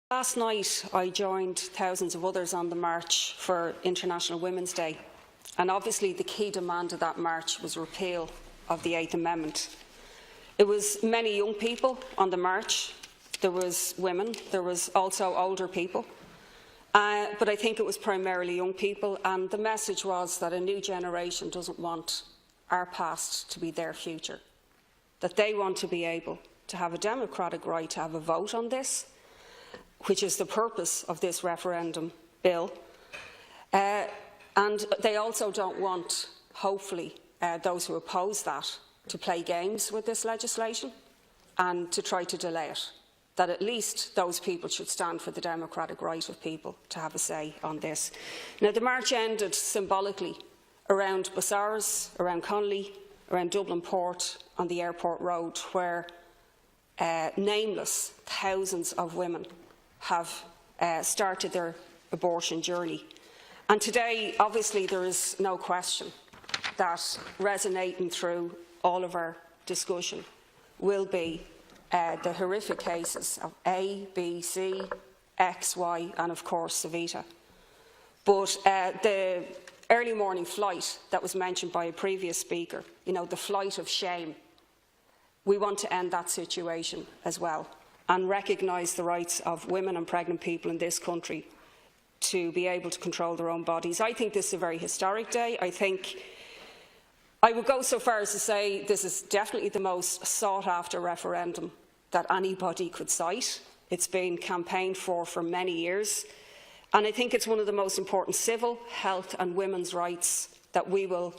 Last night I joined thousands of others on the march for International Women's Day, and obviously the key demand of that march was repeal of the 8th Amendment. It was many young people on the march, there was women, there was also older people, but I think it was primarily young people, and the message was that a new generation doesn't want our past to be their future, that they want to be able to have a democratic right to have a vote on this, which is the purpose of this referendum bill. And they also don't want, hopefully, those who oppose that to play games with this legislation and to try to delay it. That at least those people should stand for the democratic right of people to have a say on this. Now, the march ended symbolically around Bassars, around Connolly, around Dublin Port, on the airport road, where nameless thousands of women have started their abortion journey. And today, obviously, there is no question that resonating through all of our discussion will be the horrific cases of A, B, C, X, Y, and of course, Savita. But the early morning flight that was mentioned by a previous speaker, the flight of shame, we want to end that situation as well and recognise the rights of women and pregnant people in this country to be able to control their own bodies. I think this is a very historic day. I would go so far as to say this is definitely the most sought-after referendum that anybody could cite. It's been campaigned for many years, and I think it's one of the most important civil, health and women's rights that we will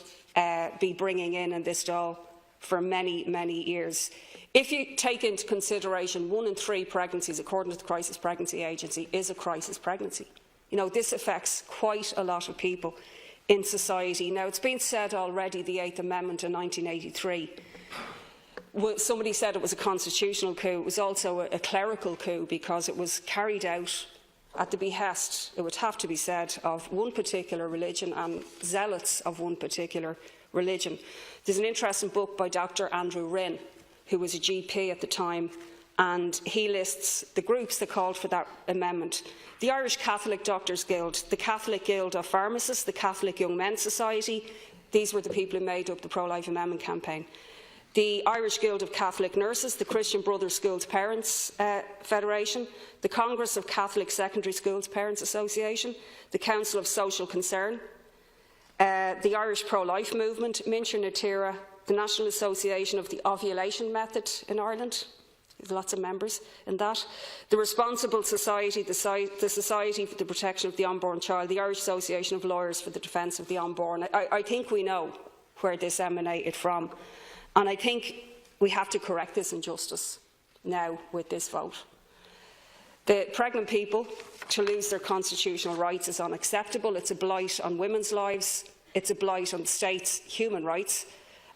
be bringing in this Dáil for many, many years. If you take into consideration 1 in 3 pregnancies, according to the Crisis Pregnancy Agency, is a crisis pregnancy. This affects quite a lot of people in society. Now, it's been said already, the 8th Amendment in 1983. Somebody said it was a constitutional coup. It was also a clerical coup because it was carried out at the behest, it would have to be said, of one particular religion and zealots of one particular religion. There's an interesting book by Dr. Andrew Rinn, who was a GP at the time, and he lists the groups that called for that amendment: the Irish Catholic Doctors Guild, the Catholic Guild of Pharmacists, the Catholic Young Men's Society. These were the people who made up the pro-life amendment campaign. The Irish Guild of Catholic Nurses, the Christian Brothers Schools Parents Federation, the Congress of Catholic Secondary Schools Parents Association, the Council of Social Concern, the Irish Pro-Life Movement, Mincher na Tíre, the National Association of the Ovulation Method in Ireland. There's lots of members in that. The Responsible Society, the Society for the Protection of the Unborn Child, the Irish Association of Lawyers for the Defence of the Unborn. I think we know where this emanated from. And I think we have to correct this injustice now with this vote. The pregnant people to lose their constitutional rights is unacceptable. It's a blight on women's lives. It's a blight on the state's human rights.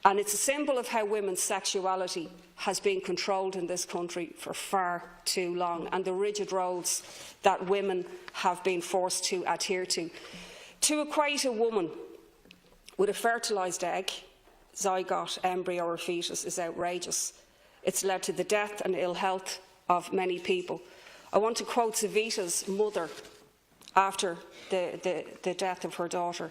And it's a symbol of how women's sexuality has been controlled in this country for far too long, and the rigid roles that women have been forced to adhere to. To equate a woman with a fertilised egg, zygote, embryo or fetus is outrageous. It's led to the death and ill health of many people. I want to quote Savita's mother after the death of her daughter.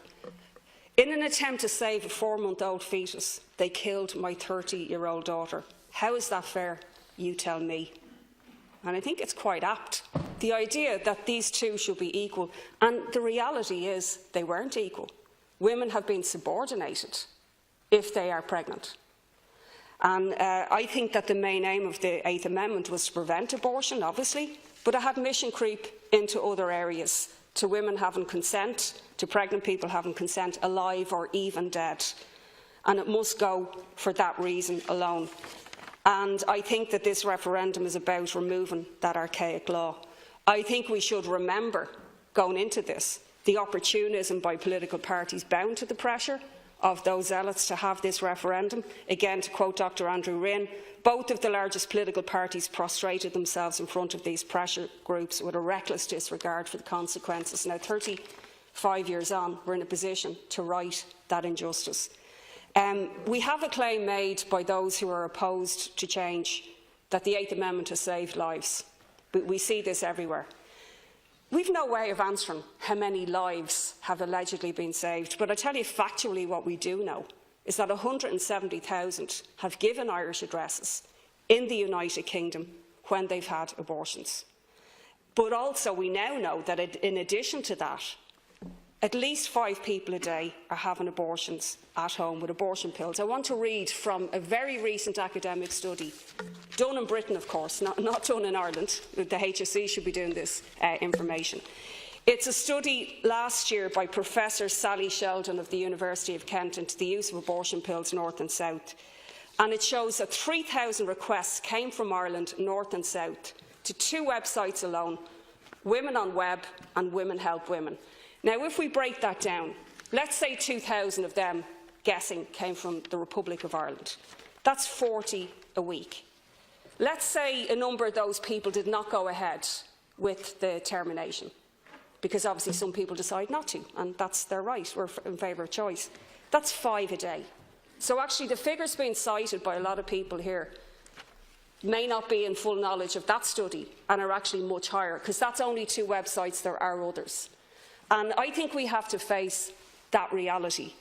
"In an attempt to save a 4-month-old fetus, they killed my 30-year-old daughter. How is that fair? You tell me." And I think it's quite apt. The idea that these two should be equal, and the reality is they weren't equal. Women have been subordinated if they are pregnant. And I think that the main aim of the 8th Amendment was to prevent abortion, obviously, but it had mission creep into other areas, to women having consent, to pregnant people having consent, alive or even dead. And it must go for that reason alone. And I think that this referendum is about removing that archaic law. I think we should remember, going into this, the opportunism by political parties bound to the pressure of those zealots to have this referendum. Again, to quote Dr. Andrew Rinn, both of the largest political parties prostrated themselves in front of these pressure groups with a reckless disregard for the consequences. Now, 35 years on, we're in a position to right that injustice. We have a claim made by those who are opposed to change that the 8th Amendment has saved lives. but we see this everywhere. We've no way of answering how many lives have allegedly been saved, but I tell you factually what we do know is that 170,000 have given Irish addresses in the United Kingdom when they've had abortions. But also we now know that in addition to that, at least 5 people a day are having abortions at home with abortion pills. I want to read from a very recent academic study, done in Britain, of course, not done in Ireland. The HSE should be doing this information. It's a study last year by Professor Sally Sheldon of the University of Kent into the use of abortion pills north and south. And it shows that 3,000 requests came from Ireland, north and south, to 2 websites alone, Women on Web and Women Help Women. Now, if we break that down, let's say 2,000 of them, guessing, came from the Republic of Ireland. That's 40 a week. Let's say a number of those people did not go ahead with the termination, because obviously some people decide not to, and that's their right. We're in favour of choice. That's 5 a day. So actually the figures being cited by a lot of people here may not be in full knowledge of that study and are actually much higher, because that's only 2 websites, there are others. And I think we have to face that reality,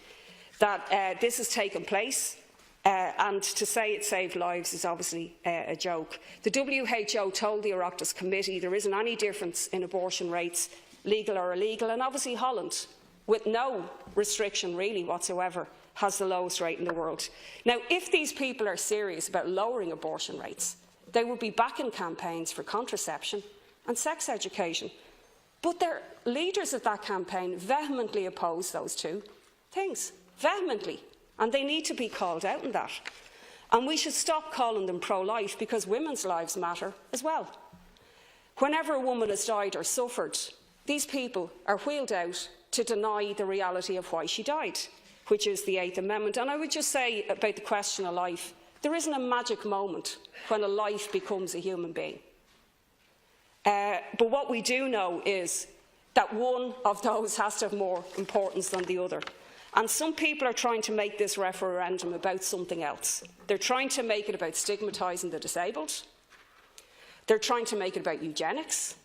that this has taken place, and to say it saved lives is obviously a joke. The WHO told the Oireachtas Committee there isn't any difference in abortion rates, legal or illegal, and obviously Holland, with no restriction really whatsoever, has the lowest rate in the world. Now, if these people are serious about lowering abortion rates, they would be backing campaigns for contraception and sex education. But their leaders of that campaign vehemently oppose those 2 things, vehemently, and they need to be called out on that. And we should stop calling them pro-life, because women's lives matter as well. Whenever a woman has died or suffered, these people are wheeled out to deny the reality of why she died, which is the 8th Amendment. And I would just say about the question of life, there isn't a magic moment when a life becomes a human being. But what we do know is that one of those has to have more importance than the other. And some people are trying to make this referendum about something else. They're trying to make it about stigmatising the disabled. They're trying to make it about eugenics.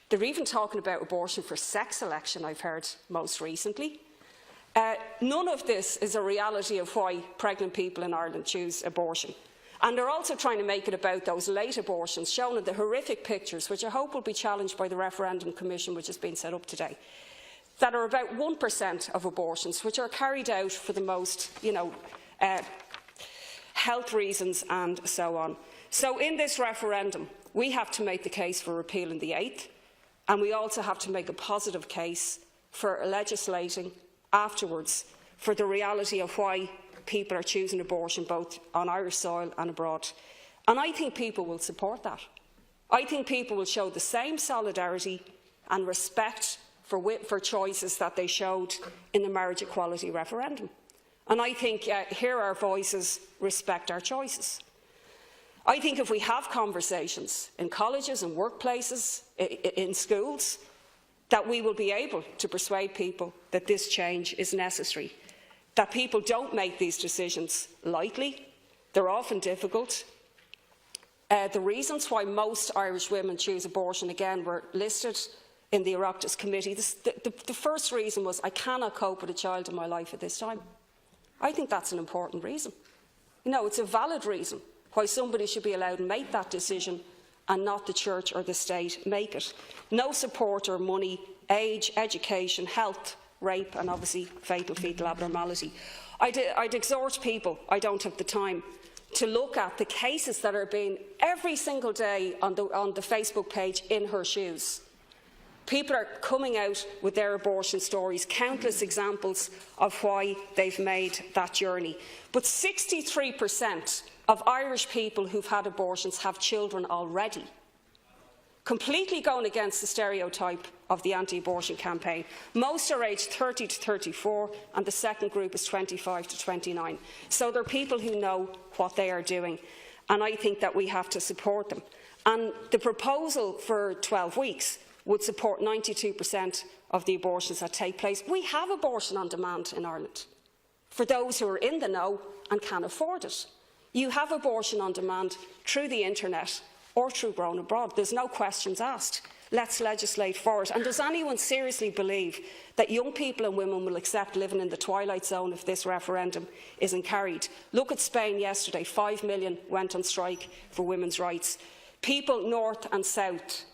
They're even talking about abortion for sex selection, I've heard most recently. None of this is a reality of why pregnant people in Ireland choose abortion. And they're also trying to make it about those late abortions shown in the horrific pictures, which I hope will be challenged by the Referendum Commission, which has been set up today, that are about 1% of abortions, which are carried out for the most, health reasons and so on. So in this referendum, we have to make the case for repealing the 8th, and we also have to make a positive case for legislating afterwards for the reality of why people are choosing abortion both on Irish soil and abroad. And I think people will support that. I think people will show the same solidarity and respect for choices that they showed in the marriage equality referendum. And I think hear our voices, respect our choices. I think if we have conversations in colleges and workplaces, in schools, that we will be able to persuade people that this change is necessary, that people don't make these decisions lightly. They're often difficult. The reasons why most Irish women choose abortion, again, were listed in the Oireachtas Committee. The first reason was, I cannot cope with a child in my life at this time. I think that's an important reason. It's a valid reason why somebody should be allowed to make that decision and not the church or the state make it. No support or money, age, education, health, rape and obviously fatal fetal abnormality. I'd exhort people, I don't have the time, to look at the cases that are being every single day on the Facebook page In Her Shoes. People are coming out with their abortion stories, countless examples of why they've made that journey. But 63% of Irish people who've had abortions have children already, completely going against the stereotype of the anti-abortion campaign. Most are aged 30 to 34, and the second group is 25 to 29. So they're people who know what they are doing, and I think that we have to support them. And the proposal for 12 weeks would support 92% of the abortions that take place. We have abortion on demand in Ireland, for those who are in the know and can afford it. You have abortion on demand through the internet or through grown abroad. There's no questions asked. Let's legislate for it. And does anyone seriously believe that young people and women will accept living in the twilight zone if this referendum isn't carried? Look at Spain yesterday. 5 million went on strike for women's rights. People north and south,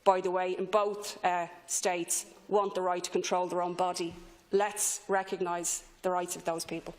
by the way, in both states, want the right to control their own body. Let's recognise the rights of those people.